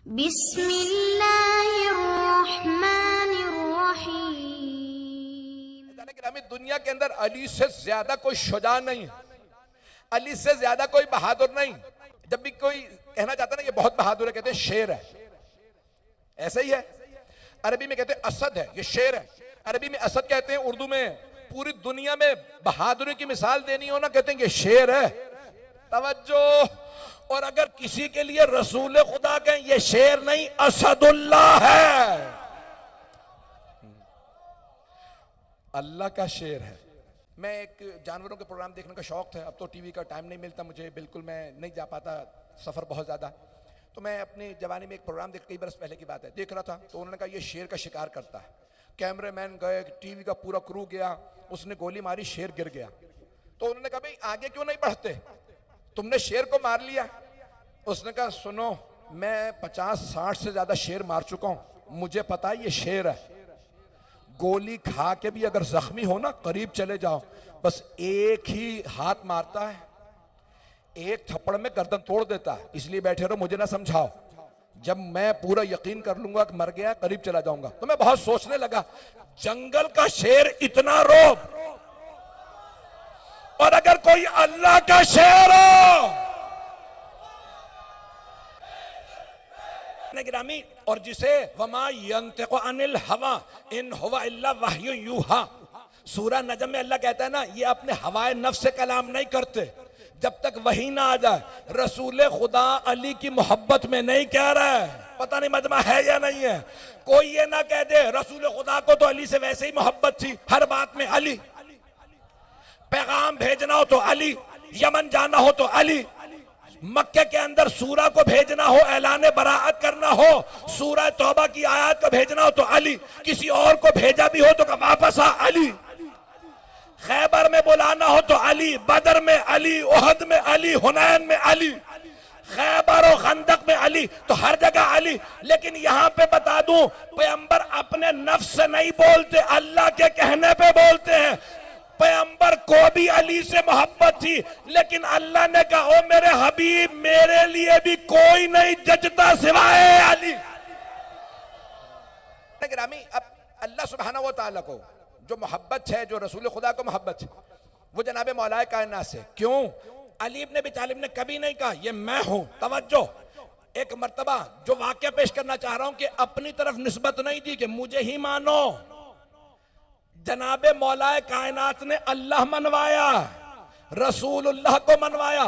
बिस्मिल्लाहिर्रहमानिर्रहीम। दुनिया के अंदर अली से ज्यादा कोई शुजा नहीं, अली से ज्यादा कोई बहादुर नहीं। जब भी कोई कहना चाहता है ना ये बहुत बहादुर है, कहते हैं शेर है। ऐसा ही है, अरबी में कहते हैं असद है, ये शेर है। अरबी में असद कहते हैं, उर्दू में पूरी दुनिया में बहादुरी की मिसाल देनी हो ना, कहते हैं ये शेर है। तवज्जो। और अगर किसी के लिए रसूल खुदा कहें ये शेर नहीं असदुल्लाह है, अल्लाह का शेर है। मैं एक जानवरों के प्रोग्राम देखने का शौक था, अब तो टीवी का टाइम नहीं मिलता मुझे, बिल्कुल मैं नहीं जा पाता, सफर बहुत ज्यादा। तो मैं अपनी जवानी में एक प्रोग्राम देख, कई बरस पहले की बात है, देख रहा था। तो उन्होंने कहा ये शेर का शिकार करता है। कैमरामैन गए, टीवी का पूरा क्रू गया, उसने गोली मारी, शेर गिर गया। तो उन्होंने कहा भाई आगे क्यों नहीं बढ़ते, तुमने शेर को मार लिया। उसने कहा सुनो, मैं 50-60 से ज्यादा शेर मार चुका हूं, मुझे पता है ये शेर है। गोली खा के भी अगर जख्मी हो ना, करीब चले जाओ, बस एक ही हाथ मारता है, एक थप्पड़ में गर्दन तोड़ देता है। इसलिए बैठे रहो, मुझे ना समझाओ, जब मैं पूरा यकीन कर लूंगा कि मर गया, करीब चला जाऊंगा। तो मैं बहुत सोचने लगा, जंगल का शेर इतना रोब, और अगर कोई अल्लाह का शेर हो गिरामी, और जिसे वमा यंतिकु अनिल हवा इन हुवा इल्ला वह्यु यूहा, सूरह नजम में अल्लाह कहता है ना, ये अपने हवाए नफ्स से कलाम नहीं करते जब तक वही ना आ जाए। रसूल खुदा अली की मोहब्बत में नहीं कह रहा है, पता नहीं मजमा है या नहीं है। कोई ये ना कह दे रसूल खुदा को तो अली से वैसे ही मोहब्बत थी, हर बात में अली, पैगाम भेजना हो तो अली, यमन जाना हो तो अली, मक्के के अंदर सूरा को भेजना हो, ऐलाने बराअत करना हो, सूरह तौबा की आयत को भेजना हो तो अली, किसी और को भेजा भी हो तो वापस आ अली, खैबर में बुलाना हो तो अली, बदर में अली, उहद में अली, हुनैन में अली, खैबर और खंदक में अली, तो हर जगह अली। लेकिन यहां पे बता दूं, पैगंबर अपने नफ्स से नहीं बोलते, अल्लाह के कहने पे बोलते हैं। पैगंबर को भी अली से मोहब्बत थी, लेकिन अल्लाह ने कहा ओ मेरे हबीब, मेरे लिए भी कोई नहीं जचता सिवाय अली। ग्रामी, अब अल्लाह सुब्हानहू व तआला को जो मोहब्बत है, जो रसूल खुदा को मोहब्बत है, वो जनाबे मौलाए कायनात से। क्यों? अली इब्न अबी तालिब ने कभी नहीं कहा ये मैं हूं। तवज्जो, एक मर्तबा जो वाकया पेश करना चाह रहा हूं कि अपनी तरफ निस्बत नहीं दी कि मुझे ही मानो, जनाबे मौलाए कायनात ने अल्लाह मनवाया, रसूलुल्लाह को मनवाया।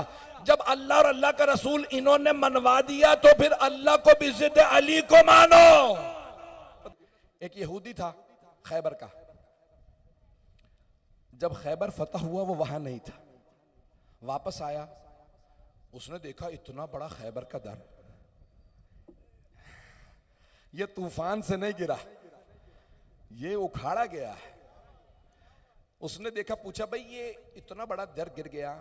जब अल्लाह और अल्लाह का रसूल इन्होंने मनवा दिया तो फिर अल्लाह को भी जिद अली को मानो। एक यहूदी था खैबर का, जब खैबर फतह हुआ वो वहां नहीं था, वापस आया, उसने देखा इतना बड़ा खैबर का दर, ये तूफान से नहीं गिरा, ये उखाड़ा गया है। उसने देखा, पूछा भाई ये इतना बड़ा दर गिर गया।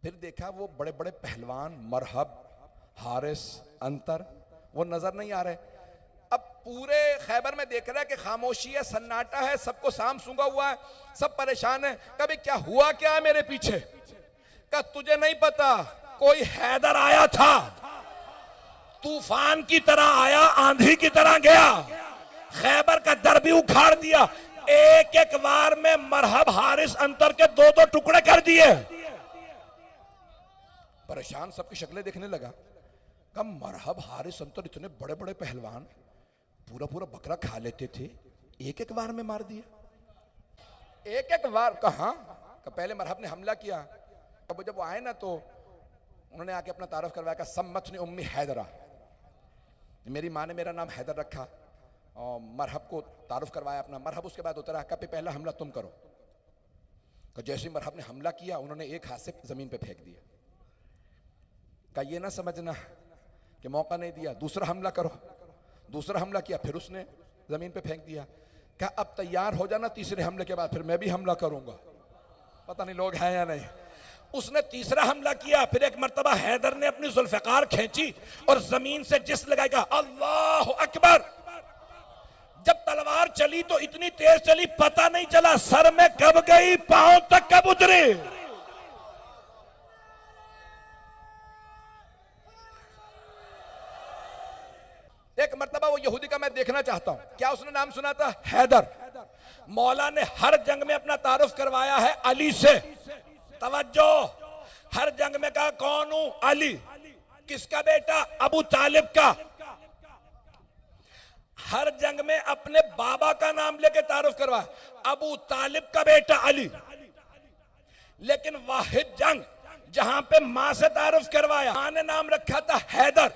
फिर देखा वो बड़े बड़े पहलवान, मरहब, हारिस, अंतर, वो नजर नहीं आ रहे। अब पूरे खैबर में देख रहा है कि खामोशी है, सन्नाटा है, सबको साम सूंघा हुआ है, सब परेशान है। कभी क्या हुआ, क्या है मेरे पीछे? क्या तुझे नहीं पता कोई हैदर आया था, तूफान की तरह आया, आंधी की तरह गया, खैबर का दर भी उखाड़ दिया, एक एक बार में मरहब, हारिस, अंतर के 2-2 टुकड़े कर दिए। परेशान सबकी शक्लें देखने लगा। कम मरहब, हारिस, अंतर इतने बड़े बड़े पहलवान, पूरा पूरा बकरा खा लेते थे, एक एक बार में मार दिया। एक एक बार कहां? पहले मरहब ने हमला किया, अब जब वो आए ना तो उन्होंने आके अपना तारुफ करवाया, सम्मत ने उम्मी हैदरा, मेरी माँ ने मेरा नाम हैदर रखा, और मरहब को तारुफ करवाया अपना। मरहब उसके बाद उतरा, कहा पहला हमला तुम करो। तो जैसे ही मरहब ने हमला किया, उन्होंने एक हाथ से जमीन पे फेंक दिया। कहा ये ना समझना कि मौका नहीं दिया, दूसरा हमला करो। दूसरा हमला किया, फिर उसने जमीन पे फेंक दिया। कहा अब तैयार हो जाना, तीसरे हमले के बाद फिर मैं भी हमला करूंगा। पता नहीं लोग हैं या नहीं। उसने तीसरा हमला किया, फिर एक मर्तबा हैदर ने अपनी जुल्फकार खींची और जमीन से जिस लगाएगा, अल्लाह अकबर। जब तलवार चली तो इतनी तेज चली, पता नहीं चला सर में कब गई, पांव तक कब उतरी। मर्तबा वो यहूदी का मैं देखना चाहता हूं, क्या उसने नाम सुना था? हैदर। मौला ने हर जंग में अपना तारुफ करवाया है अली से। तवज्जो, हर जंग में कहा कौन हूं? अली। किसका बेटा? अबू तालिब का। हर जंग में अपने बाबा का नाम लेके तारुफ करवाया, अबू तालिब का बेटा अली। लेकिन वाहिद जंग जहां पे मां से तारुफ करवाया, मां ने नाम रखा था हैदर।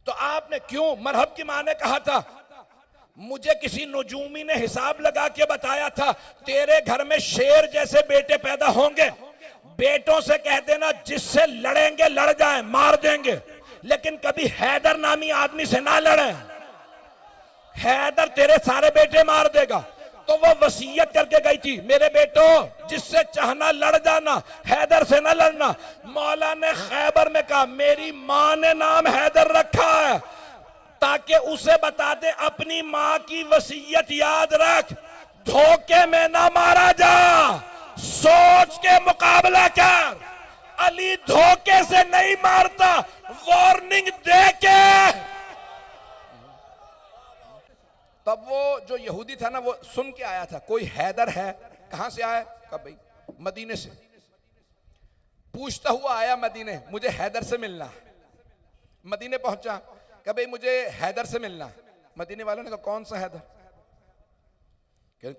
तो आपने क्यों? मरहब की मां ने कहा था, मुझे किसी नुजूमी ने हिसाब लगा के बताया था तेरे घर में शेर जैसे बेटे पैदा होंगे, बेटों से कह देना जिससे लड़ेंगे लड़ जाएं, मार देंगे, लेकिन कभी हैदर नामी आदमी से ना लड़े, हैदर तेरे सारे बेटे मार देगा। तो वो वसीयत करके गई थी, मेरे बेटो जिससे चाहना लड़ जाना, हैदर से ना लड़ना। मौला ने खैबर में कहा मेरी मां ने नाम हैदर रखा है ताकि उसे बता दे अपनी मां की वसीयत याद रख, धोखे में ना मारा जा, सोच के मुकाबला कर। अली धोखे से नहीं मारता, वार्निंग दे के। तब वो जो यहूदी था ना, वो सुन के आया था कोई हैदर है। कहां से आया? कहा भाई मदीने से। पूछता हुआ आया मदीने, मुझे हैदर से मिलना। मदीने पहुंचा, कहा भाई मुझे हैदर से मिलना। मदीने वालों ने कहा कौन सा हैदर?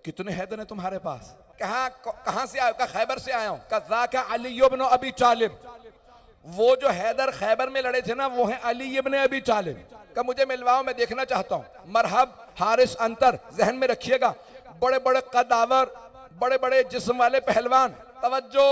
कितने हैदर हैं तुम्हारे पास? कहां से आए? कहा खैबर से आया हूं। कहा ज़ाका अली इब्न अबी तालिब, वो जो हैदर खैबर में लड़े थे ना, वो है अली इब्न अबी तालिब। कहा मुझे मिलवाओ, मैं देखना चाहता हूं। मरहब हारिस अंतर, जहन में रखिएगा, बड़े बड़े कदावर, बड़े बड़े जिस्म वाले पहलवान। तवज्जो,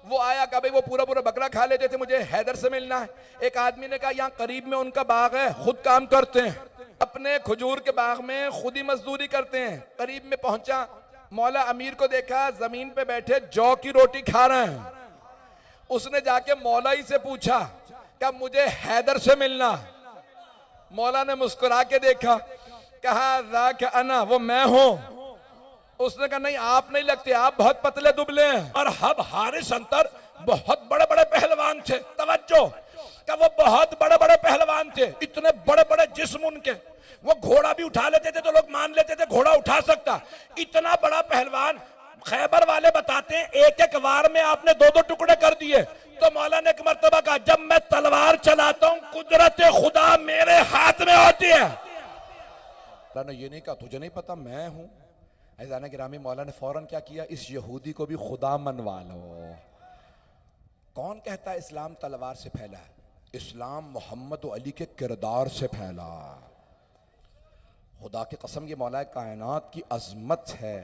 वो आया, कहा भाई वो पूरा पूरा बकरा खा लेते थे, मुझे हैदर से मिलना है। एक आदमी ने कहा यहाँ करीब में उनका बाग है, खुद काम करते हैं, अपने खजूर के बाग में खुद ही मजदूरी करते हैं। करीब में पहुंचा, मौला अमीर को देखा जमीन पे बैठे जौ की रोटी खा रहे हैं। उसने जाके मौला ही से पूछा, क्या मुझे हैदर से मिलना? मौला ने मुस्कुरा के देखा, कहा ज़ाका अना, वो मैं हूं। उसने कहा नहीं आप नहीं लगते, आप बहुत पतले दुबले हैं। और हब हारिस अंतर बहुत बड़े बड़े पहलवान थे। तवज्जो, का वो बहुत बड़े बड़े पहलवान थे, इतने बड़े बड़े जिस्म उनके, वो घोड़ा भी उठा लेते थे तो लोग मान लेते थे घोड़ा उठा सकता, इतना बड़ा पहलवान। खैबर वाले बताते हैं एक एक वार में आपने दो दो टुकड़े कर दिए। तो मौला ने एक मर्तबा कहा जब मैं तलवार चलाता हूं कुदरत खुदा मेरे हाथ में होती है। ने ये नहीं कहा तुझे नहीं पता मैं हूं। ऐज़ान गिरामी, मौला ने फौरन क्या किया, इस यहूदी को भी खुदा मनवा लो। कौन कहता है इस्लाम तलवार से फैला है? इस्लाम मोहम्मद अली के किरदार से फैला। खुदा की कसम, ये मौला कायनात की अजमत है।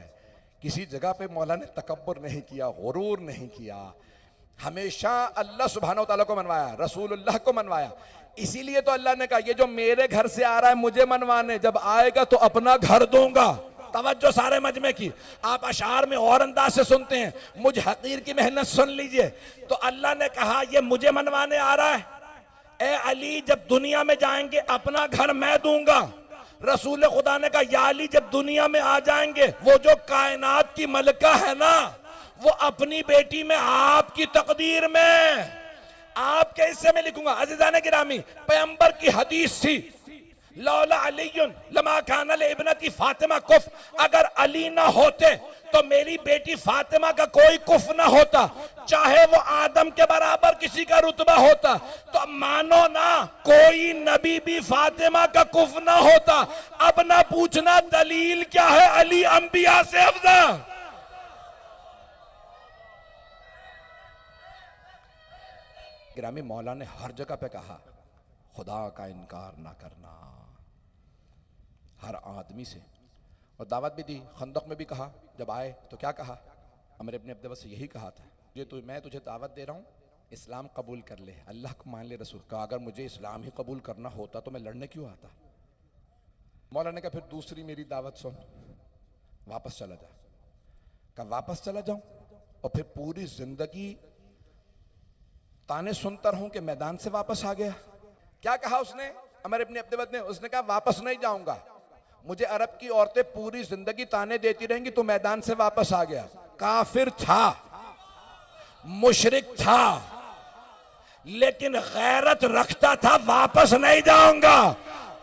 किसी जगह पे मौला ने तकब्बुर नहीं किया, गुरूर नहीं किया, हमेशा अल्लाह सुब्हानहू तआला को मनवाया, रसूलुल्लाह को मनवाया। इसीलिए तो अल्लाह ने कहा ये जो मेरे घर से आ रहा है मुझे मनवाने, जब आएगा तो अपना घर दूंगा। तवज्जो सारे मजमे की, आप अशार में और अंदाज से सुनते हैं, मुझ हकीर की मेहनत सुन लीजिए। तो अल्लाह ने कहा ये मुझे मनवाने आ रहा है, ए अली जब दुनिया में जाएंगे अपना घर मैं दूंगा। रसूल खुदा ने कहा या अली जब दुनिया में आ जाएंगे, वो जो कायनात की मलका है ना, वो अपनी बेटी में आपकी तकदीर में आपके हिस्से में लिखूंगा। अज़ीज़ान गिरामी, पैगंबर की हदीस थी, लौला अलीयुन लमा काना लिब्नती फातिमा कुफ, अगर अली ना होते तो मेरी बेटी फातिमा का कोई कुफ ना होता, चाहे वो आदम के बराबर किसी का रुतबा होता। तो मानो ना कोई नबी भी फातिमा का कुफ ना होता। अब ना पूछना दलील क्या है, अली अंबिया से अफजल। गिरामी, मौला ने हर जगह पे कहा खुदा का इनकार ना करना, हर आदमी से। और दावत भी दी, खंदक में भी कहा, जब आए तो क्या कहा, अमर इब्न अब्दे से यही कहा था, मैं तुझे दावत दे रहा हूँ, इस्लाम कबूल कर ले, अल्लाह को मान ले, रसूल का। अगर मुझे इस्लाम ही कबूल करना होता तो मैं लड़ने क्यों आता? मौला ने कहा फिर दूसरी मेरी दावत सुन, वापस चला जा। कहा वापस चला जाऊं और फिर पूरी जिंदगी ताने सुनता रहूं कि मैदान से वापस आ गया? क्या कहा उसने, अमर इब्न अब्दे ने? उसने कहा वापस नहीं जाऊंगा, मुझे अरब की औरतें पूरी जिंदगी ताने देती रहेंगी तो मैदान से वापस आ गया। काफिर था, मुशरिक था, लेकिन गैरत रखता था, वापस नहीं जाऊंगा।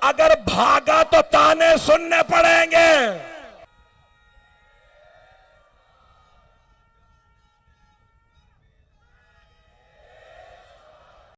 अगर भागा तो ताने सुनने पड़ेंगे।